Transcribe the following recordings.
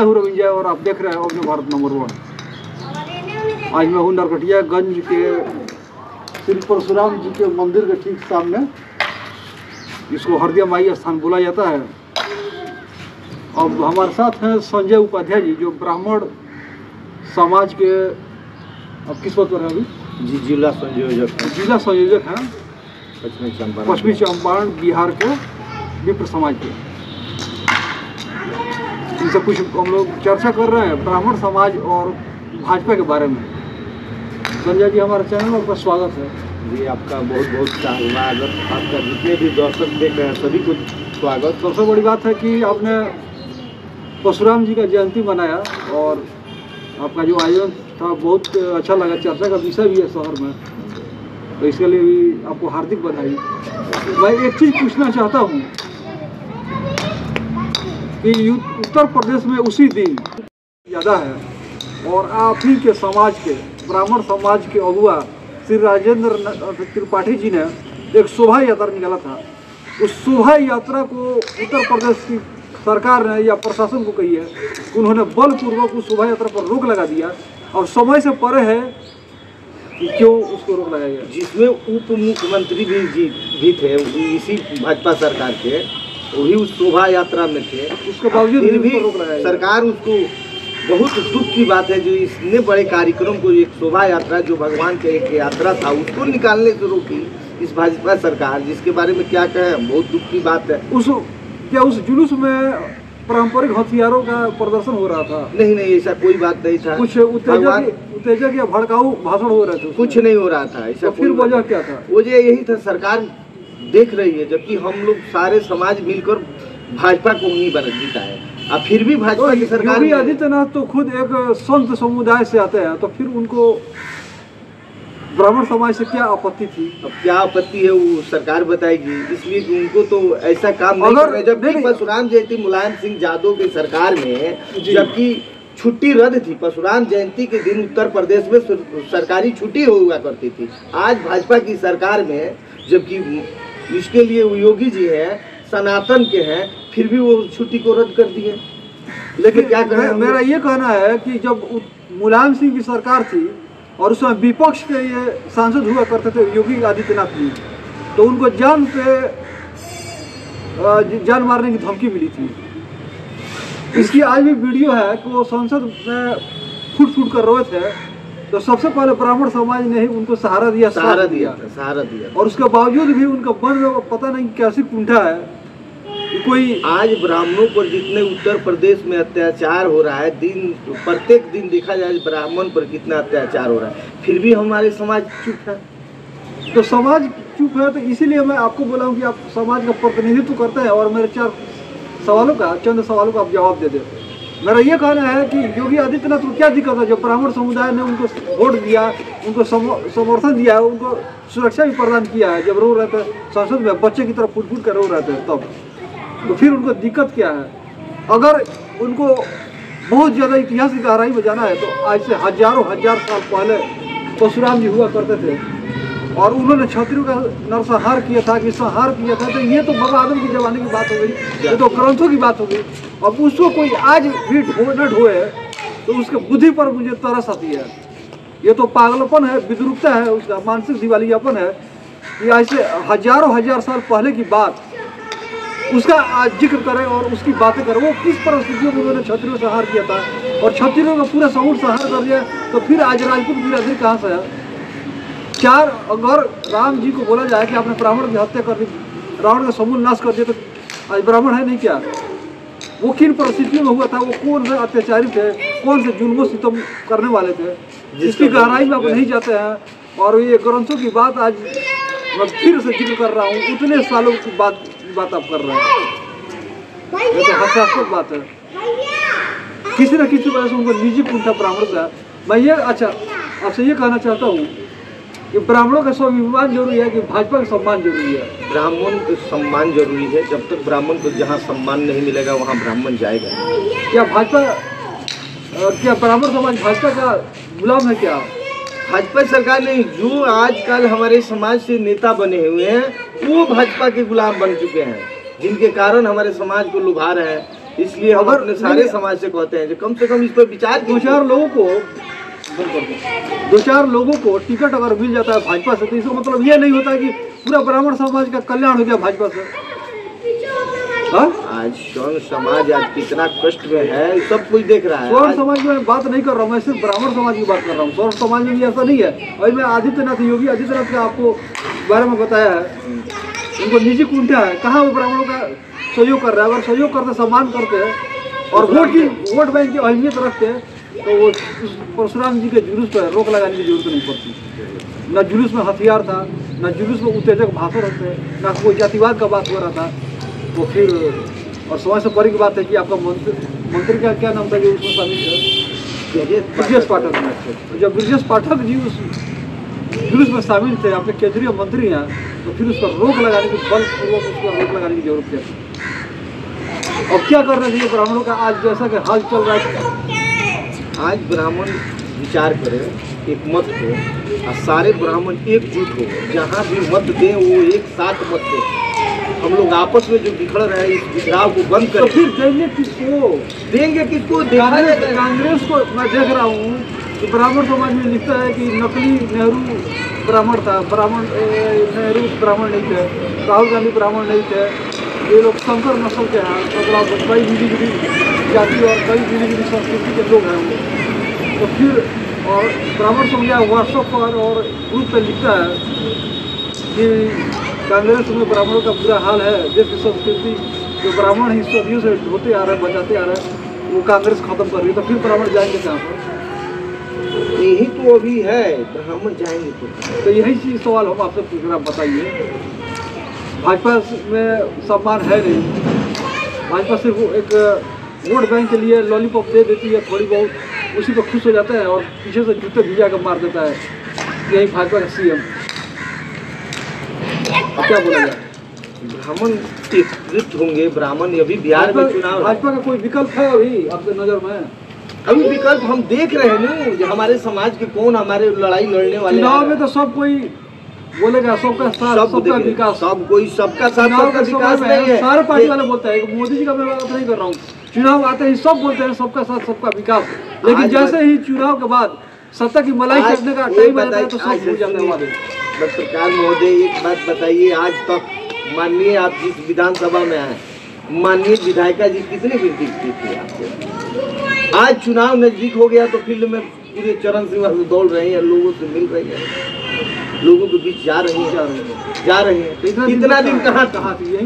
मैं हूँ रविंजय और आप देख रहे हैं अपने भारत नंबर 1। आज मैं हूँ नरकटियागंज के श्री परशुराम जी के मंदिर के ठीक सामने, इसको हरदिया माई स्थान बोला जाता है। अब हमारे साथ हैं संजय उपाध्याय जी, जो ब्राह्मण समाज के, अब किस पद पर हैं अभी? जी, जिला संयोजक हैं पश्चिमी चंपारण बिहार के विप्र समाज के। इनसे कुछ हम लोग चर्चा कर रहे हैं ब्राह्मण समाज और भाजपा के बारे में। संजय जी, हमारे चैनल में आपका स्वागत है। जी, आपका बहुत बहुत स्वागत। आपका जितने भी दर्शक देख रहे हैं सभी को स्वागत। सबसे बड़ी बात है कि आपने परशुराम जी का जयंती मनाया और आपका जो आयोजन था बहुत अच्छा लगा, चर्चा का विषय भी है शहर में, तो इसके लिए भी आपको हार्दिक बधाई। मैं एक चीज़ पूछना चाहता हूँ कि उत्तर प्रदेश में उसी दिन ज़्यादा है और आप ही के समाज के, ब्राह्मण समाज के अगुआ श्री राजेंद्र त्रिपाठी जी ने एक शोभा यात्रा निकाला था। उस शोभा यात्रा को उत्तर प्रदेश की सरकार ने या प्रशासन को कही है कि उन्होंने बलपूर्वक उस शोभा यात्रा पर रोक लगा दिया और समय से परे है कि क्यों उसको रोक लगाया गया, जिसमें उप मुख्यमंत्री भी थे इसी भाजपा सरकार के, वही उस शोभा यात्रा में थे। उसके बावजूद फिर भी रोक लगाया सरकार उसको, बहुत दुख की बात है जो इतने बड़े कार्यक्रम को, एक शोभा यात्रा जो भगवान के एक यात्रा था, उसको निकालने से रोकी इस भाजपा सरकार, जिसके बारे में क्या कहें, बहुत दुख की बात है। उस जुलूस में पारंपरिक हथियारों का प्रदर्शन हो रहा था? नहीं, ऐसा कोई बात नहीं था। कुछ उत्तेजक या भड़काऊ भाषण हो रहे थे? कुछ नहीं हो रहा था ऐसा। तो फिर वजह क्या था? वजह यही था, सरकार देख रही है, जबकि हम लोग सारे समाज मिलकर भाजपा को नहीं जीता है, और फिर भी भाजपा की सरकार। योगी आदित्यनाथ तो खुद एक संत समुदाय से आते हैं, तो फिर उनको ब्राह्मण समाज से क्या आपत्ति थी? अब क्या आपत्ति है वो सरकार बताएगी, इसलिए कि उनको तो ऐसा काम नहीं कर रहे। जबकि परशुराम जयंती मुलायम सिंह यादव की सरकार में, जबकि छुट्टी रद्द थी, परशुराम जयंती के दिन उत्तर प्रदेश में सरकारी छुट्टी हुआ करती थी। आज भाजपा की सरकार में, जबकि इसके लिए योगी जी हैं, सनातन के हैं, फिर भी वो छुट्टी को रद्द कर दिए। लेकिन क्या करें? मेरा ये कहना है कि जब मुलायम सिंह की सरकार थी और उसमें विपक्ष के ये सांसद हुआ करते थे योगी आदित्यनाथ जी, तो उनको जान मारने की धमकी मिली थी। इसकी आज भी वीडियो है कि वो संसद में फुट कर रोए थे, तो सबसे पहले ब्राह्मण समाज ने ही उनको सहारा दिया। और उसके बावजूद भी उनका मन में पता नहीं कैसी कुंठा है कोई। आज ब्राह्मणों पर जितने उत्तर प्रदेश में अत्याचार हो रहा है, प्रत्येक दिन देखा जाए ब्राह्मण पर कितना अत्याचार हो रहा है, फिर भी हमारे समाज चुप है। तो समाज चुप है, तो इसीलिए मैं आपको बोला हूँ कि आप समाज का प्रतिनिधित्व करते हैं और मेरे चंद सवालों का आप जवाब दे दें। मेरा ये कहना है कि योगी आदित्यनाथ को क्या दिक्कत है, जब ब्राह्मण समुदाय ने उनको वोट दिया, उनको समर्थन दिया है, उनको सुरक्षा भी प्रदान किया है, जब रो रहे थे संसद में बच्चे की तरफ फुट कर रो रहे थे तब, तो फिर उनको दिक्कत क्या है? अगर उनको बहुत ज़्यादा इतिहास की गहराई में जाना है तो आज से हजार साल पहले परशुराम जी हुआ करते थे और उन्होंने क्षत्रियों का नरसंहार किया था, तो ये तो बाबा आदम की जमाने की बात हो गई, ये तो ग्रंथों की बात हो गई। अब उसको कोई आज भी न ढोए तो उसके बुद्धि पर मुझे तरस आती है। ये तो पागलपन है, विद्रूपता है, उसका मानसिक दिवालियापन है कि ऐसे हजार साल पहले की बात उसका आज जिक्र करें और उसकी बातें करें। वो किस परिस्थितियों में उन्होंने क्षत्रियों से संहार किया था और क्षत्रियों का पूरा समूह संहार कर दिया, तो फिर आज राजपूत बिरादरी कहाँ से है? अगर राम जी को बोला जाए कि आपने ब्राह्मण की हत्या कर दी, रावण का समूल नाश कर दिया, तो आज ब्राह्मण है नहीं क्या? वो किन परिस्थितियों में हुआ था, वो कौन से अत्याचारी थे, कौन से जुल्म सितम करने वाले थे, जिसकी गहराई में आप नहीं जाते हैं। और ये ग्रंथों की बात आज मैं फिर से जिक्र कर रहा हूँ, उतने सालों की बात आप कर रहे हैं, ये तो हास्यास्पद बात है। किसी न किसी वजह से उनको निजी कुंठा ब्राह्मण का। मैं ये आपसे ये कहना चाहता हूँ कि ब्राह्मणों का स्वाभिमान जरूरी है कि भाजपा का सम्मान जरूरी है? ब्राह्मण का सम्मान जरूरी है। जब तक ब्राह्मण को जहाँ सम्मान नहीं मिलेगा वहाँ ब्राह्मण जाएगा। क्या ब्राह्मण समाज भाजपा का गुलाम है क्या? भाजपा सरकार नहीं, जो आजकल हमारे समाज से नेता बने हुए हैं वो भाजपा के गुलाम बन चुके हैं, जिनके कारण हमारे समाज को लुभा रहे हैं। इसलिए हम अपने सारे समाज से कहते हैं कि कम से कम इस पर विचार दो चार लोगों को टिकट अगर मिल जाता है भाजपा से, तो इसका मतलब ये नहीं होता कि पूरा ब्राह्मण समाज का कल्याण हो गया भाजपा से। आज स्वर्ण समाज आज कितना कष्ट में है, सब कुछ देख रहा है। स्वर्ण समाज में बात नहीं कर रहा हूँ, मैं सिर्फ ब्राह्मण समाज की बात कर रहा हूँ। स्वर्ण समाज में भी ऐसा नहीं है। और मैं आदित्यनाथ, योगी आदित्यनाथ का आपको बारे में बताया है, उनको निजी कुंठा है, कहाँ वो ब्राह्मणों का सहयोग कर रहा है। अगर सहयोग करते, सम्मान करते हैं और वोट बैंक की अहमियत रखते हैं, तो वो परशुराम जी के जुलूस पर रोक लगाने की जरूरत नहीं पड़ती। न जुलूस में हथियार था, न जुलूस में उत्तेजक भाषण होते, न कोई जातिवाद का बात हो रहा था। तो फिर और समाज से परे की बात है कि आपका मंत्री का क्या नाम था जो उसमें शामिल थे? ब्रजेश पाठक। जब ब्रजेश पाठक जी उस जुलूस में शामिल थे, आपके केंद्रीय मंत्री हैं, तो फिर उस पर रोक लगाने की, बलपूर्वक उस पर रोक लगाने की जरूरत है। और क्या करना चाहिए ब्राह्मणों का आज जैसा कि हाल चल रहा है? आज ब्राह्मण विचार करें, एक मत हो और सारे ब्राह्मण एकजुट हो, जहाँ भी मत दें वो एक साथ मत दें। हम लोग आपस में जो बिखड़ रहे हैं इस बिखराव को बंद करें। तो फिर देंगे किसको? कांग्रेस को मैं देख रहा हूँ कि ब्राह्मण समाज में लिखता है कि नकली नेहरू ब्राह्मण था, नेहरू ब्राह्मण नहीं थे, राहुल गांधी ब्राह्मण नहीं थे, ये लोग शंकर नस्ल के हैं, मतलब कई मिली जुली जाति और कई मिली जुली संस्कृति के लोग हैं। तो फिर और ब्राह्मण समुदाय व्हाट्सएप पर और ग्रुप पर लिखता है कि कांग्रेस में ब्राह्मणों का बुरा हाल है, देश की संस्कृति जो ब्राह्मण ही सदियों से ढोते आ रहे हैं, बचाते आ रहे हैं, वो कांग्रेस खत्म कर रही है। तो फिर ब्राह्मण जाएंगे कहाँ पर? यही तो अभी है, ब्राह्मण जाएंगे तो यही चीज सवाल हम आपसे पूछ रहे हैं, बताइए। भाजपा में सम्मान है नहीं, भाजपा सिर्फ एक वोट बैंक के लिए लॉलीपॉप दे देती है थोड़ी बहुत, उसी पर खुश हो जाता है और पीछे से जूते भिजा कर मार देता है। यही भाजपा का सीएम। क्या बोला जाए? ब्राह्मण एकत्रित होंगे, ब्राह्मण अभी बिहार में चुनाव, भाजपा का कोई विकल्प है अभी आपके नजर में? अभी विकल्प हम देख रहे हैं ना, हमारे समाज के कौन हमारे लड़ाई लड़ने वाले। चुनाव में तो सब कोई बोलेगा सबका साथ, सबका विकास, सब कोई सबका साथ, सबका विकास नहीं है। सारे पार्टी वाले बोलते हैं, मोदी जी का मैं बात नहीं कर रहा हूँ। चुनाव आते ही सब बोलते हैं सबका साथ, सबका विकास, लेकिन जैसे ही चुनाव के बाद सत्ता की मलाई चढ़ने का टाइम आता है तो सब भूल जाने वाले। सरकार महोदय एक बात बताइए, आज तक माननीय आप जिस विधानसभा में आए, माननीय विधायिका जी कितने गिनती की थी आपको? आज चुनाव नजदीक हो गया तो फील्ड में पूरे चरण सीमा से दौड़ रहे हैं, लोगों से मिल रही है, लोगों के बीच जा रही हैं। तो इतना दिन कहाँ थी? यही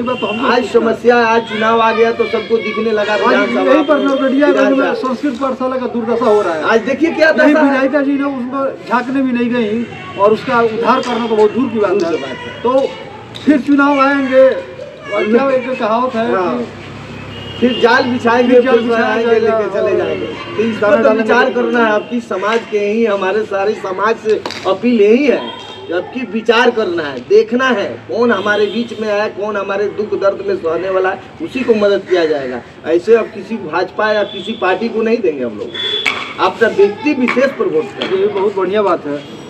बात तो हम आज समस्या, आज चुनाव आ गया तो सबको दिखने लगा। यही पर नरकटियागंज में संस्कृत पाठशाला का दुर्दशा हो रहा है। आज देखिए क्या विधायिका जी ने उसको झांकने भी नहीं गई और उसका उद्धार करना तो बहुत दूर की बात है। तो फिर चुनाव आएंगे और क्या एक कहावत है कि फिर जाल बिछाएंगे, लेके चले जाएंगे। तो इस पर तो विचार करना है। आपकी समाज के ही, हमारे सारे समाज से अपील यही है, जबकि विचार करना है, देखना है कौन हमारे बीच में है, कौन हमारे दुख दर्द में सहने वाला है, उसी को मदद किया जाएगा। ऐसे अब किसी भाजपा या किसी पार्टी को नहीं देंगे हम लोग। आपका व्यक्ति विशेष पर वोट करें, ये बहुत बढ़िया बात है।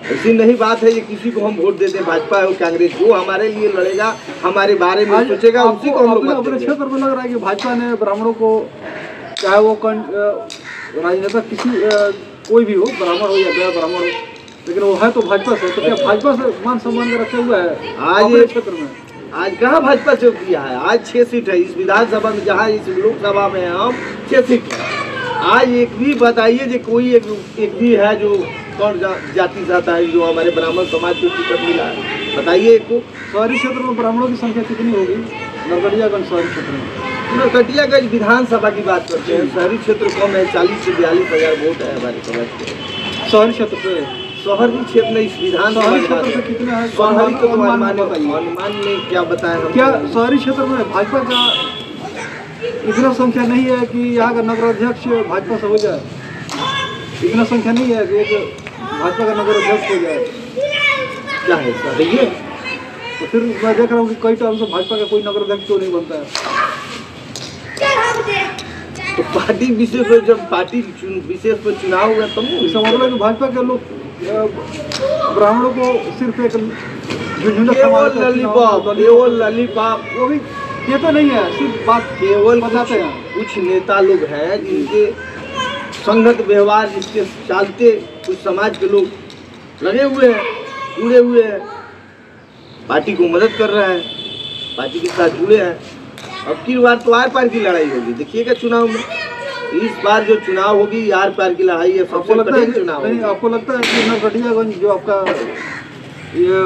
ऐसी नहीं बात है ये किसी को हम वोट देते, भाजपा और कांग्रेस, जो हमारे लिए लड़ेगा, हमारे बारे में सोचेगा, उसी को हम लोग अपने क्षेत्र में लग रहा है कि भाजपा ने ब्राह्मणों को, चाहे वो राजनेता किसी कोई भी हो, ब्राह्मण हो या गैर ब्राह्मण हो, लेकिन वो है तो भाजपा से। तो क्या भाजपा से मान सम्मान में रखे हुआ है आज क्षेत्र में? आज कहाँ भाजपा से किया है? आज 6 सीट है इस विधानसभा में, जहाँ इस लोकसभा में हम 6 सीट है। आज एक भी बताइए जो कोई एक भी है जो कौन जाति चाहता है जो हमारे ब्राह्मण समाज को टिकट मिला है, बताइए एक को। शहरी क्षेत्र में ब्राह्मणों की संख्या कितनी होगी? नरकटियागंज शहरी क्षेत्र में, नरकटियागंज विधानसभा की बात करते हैं, शहरी क्षेत्र कम है, 40 से 42 हज़ार वोट है हमारे समाज के शहरी क्षेत्र पे। शहरी क्षेत्र में इस विधानसभा क्षेत्र में कितना है? शहरी तो अनुमान में क्या बताएं? क्या शहरी क्षेत्र में भाजपा का इतना संख्या नहीं है कि यहाँ का नगराध्यक्ष भाजपा से हो जाए? इतना संख्या नहीं है कि एक भाजपा का नगराध्यक्ष हो जाए? क्या है सर ये? तो फिर मैं देख रहा हूँ कि कई टाइम से भाजपा का कोई नगराध्यक्ष क्यों नहीं बनता है। तो पार्टी विशेष पर, जब पार्टी विशेष पर चुनाव हुआ तब इसका मतलब कि भाजपा के लोग ब्राह्मणों को सिर्फ एक लॉलीपॉप, वो भी देते नहीं है, सिर्फ बात केवल बताते हैं। कुछ नेता लोग हैं जिनके संगत व्यवहार जिसके चलते कुछ समाज के लोग लगे हुए हैं, जुड़े हुए हैं, पार्टी को मदद कर रहा है, पार्टी के साथ जुड़े हैं। अब की बार तो आर पार की लड़ाई होगी, देखिएगा चुनाव में। इस बार जो चुनाव होगी आर पार की लड़ाई है, सबसे कठिन चुनाव है। आपको लगता है कि नरकटियागंज जो आपका ये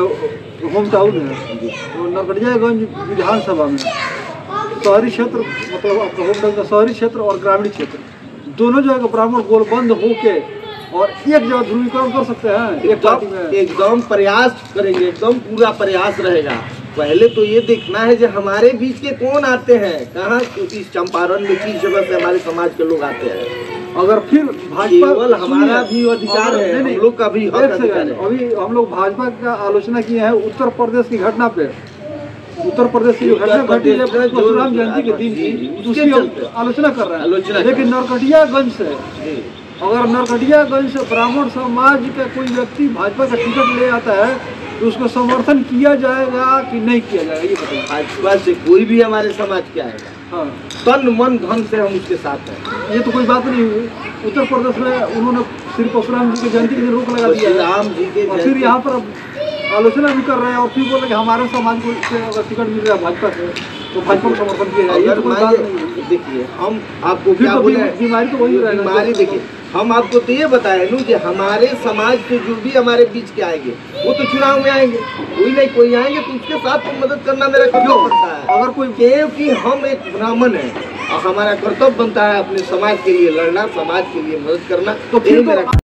होम टाउन है, तो नरकटियागंज विधानसभा में शहरी क्षेत्र, मतलब आपका होम टाउन का शहरी क्षेत्र और ग्रामीण क्षेत्र दोनों जगह ब्राह्मण गोलबंद होके और एक जगह ध्रुवीकरण कर सकते हैं एक पार्टी में? एकदम प्रयास करेंगे, एकदम पूरा प्रयास रहेगा। पहले तो ये देखना है जो हमारे बीच के कौन आते हैं, कहाँ, क्योंकि चंपारण में किस जगह से हमारे समाज के लोग आते हैं। अगर फिर भाजपा, केवल हमारा भी अधिकार है, हम लोग का भी हक अधिकार है। अभी हम लोग भाजपा का आलोचना किए हैं उत्तर प्रदेश की घटना पे, उत्तर प्रदेश की जो घटना घटी है परशुराम जयंती के दिन की, उसकी आलोचना कर रहे हैं। लेकिन नरकटियागंज से, अगर नरकटियागंज से ब्राह्मण समाज का कोई व्यक्ति भाजपा का टिकट ले आता है तो उसको समर्थन किया जाएगा कि नहीं किया जाएगा, ये बताइए। भाजपा से कोई भी हमारे समाज के आएगा, हाँ, तन मन धन से हम उसके साथ हैं। ये तो कोई बात नहीं हुई। उत्तर प्रदेश में उन्होंने श्री परशुराम जी की जयंती के दिन रोक लगा दिया है, राम जी के, और फिर यहाँ पर आलोचना भी कर रहे हैं और फिर बोले कि हमारे समाज को से अगर टिकट मिल रहा है भाजपा से तो भाजपा को समर्थन किया जाए। ये तो कोई बात नहीं। देखिए हम आपको क्या बोले, बीमारी तो वही रहेगा। बीमारी देखिए, हम आपको तो ये बताए नू कि हमारे समाज से जो भी हमारे बीच के आएंगे वो तो चुनाव में आएंगे, कोई नहीं कोई आएंगे तो उसके साथ तो मदद करना मेरा कर्तव्य बनता है। अगर कोई, क्योंकि हम एक ब्राह्मण है और हमारा कर्तव्य बनता है अपने समाज के लिए लड़ना, समाज के लिए मदद करना, तो फिर मेरा